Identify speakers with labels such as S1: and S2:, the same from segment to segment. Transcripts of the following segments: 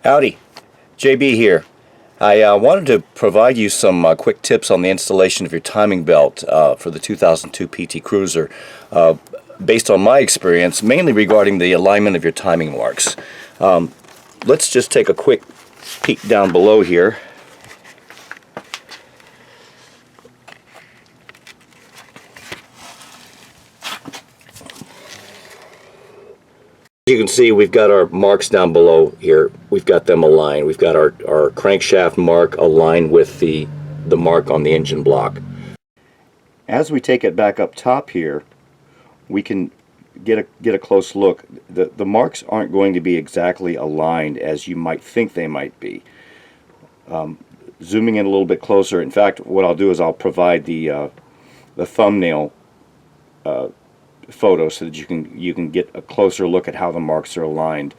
S1: Howdy, JB here. I wanted to provide you some quick tips on the installation of your timing belt for the 2002 PT Cruiser based on my experience, mainly regarding the alignment of your timing marks. Let's just take a quick peek down below here. You can see we've got our marks down below here. We've got them aligned. We've got our crankshaft mark aligned with the mark on the engine block. As we take it back up top here, we can get a close look. The marks aren't going to be exactly aligned as you might think they might be. Zooming in a little bit closer, in fact, what I'll do is I'll provide the thumbnail photo so that you can get a closer look at how the marks are aligned.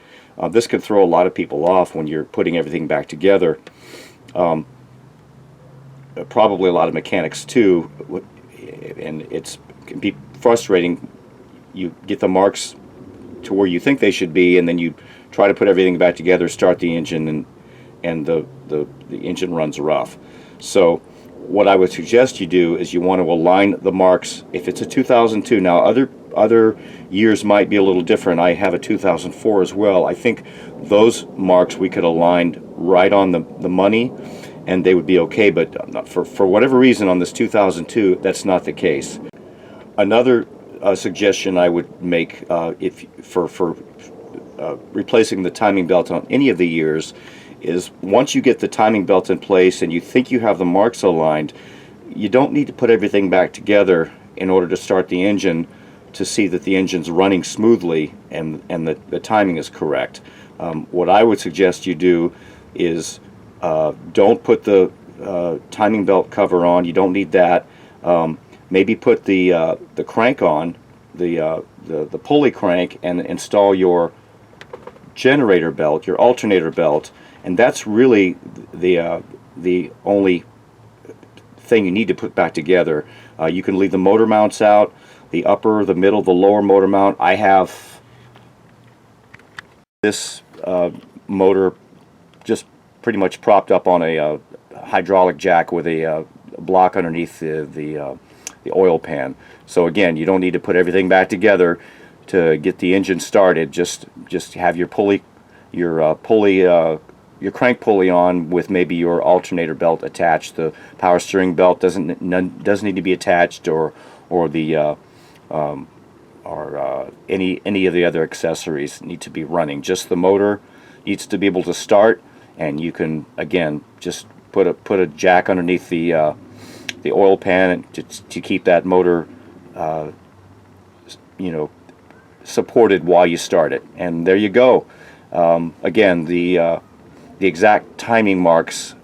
S1: This can throw a lot of people off when you're putting everything back together. Probably a lot of mechanics too, and it can be frustrating. You get the marks to where you think they should be, and then you try to put everything back together, start the engine, and the engine runs rough. So what I would suggest you do is you want to align the marks. If it's a 2002, now other years might be a little different. I have a 2004 as well. I think those marks we could align right on the money and they would be okay, but for whatever reason on this 2002 that's not the case. Another suggestion I would make for replacing the timing belt on any of the years is once you get the timing belt in place and you think you have the marks aligned, you don't need to put everything back together in order to start the engine to see that the engine's running smoothly and the timing is correct. What I would suggest you do is don't put the timing belt cover on. You don't need that. Maybe put the crank on, the pulley crank, and install your generator belt, your alternator belt. And that's really the only thing you need to put back together. You can leave the motor mounts out, the upper, the middle, the lower motor mount. I have this motor just pretty much propped up on a hydraulic jack with a block underneath the oil pan. So again, you don't need to put everything back together to get the engine started. Just have your pulley, your crank pulley on with maybe your alternator belt attached. The power steering belt doesn't need to be attached, or any of the other accessories need to be running. Just the motor needs to be able to start, and you can again just put a jack underneath the oil pan to keep that motor supported while you start it, and there you go. Again, the exact timing marks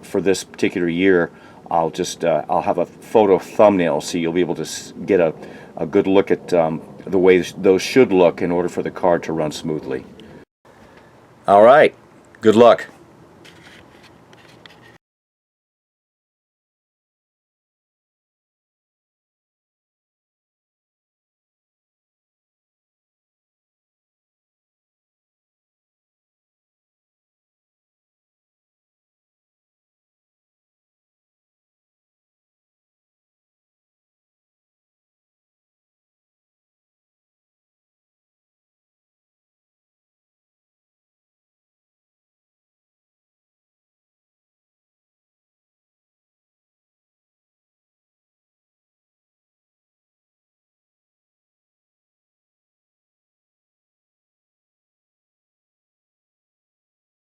S1: for this particular year, I'll have a photo thumbnail so you'll be able to get a good look at the way those should look in order for the car to run smoothly. All right, good luck.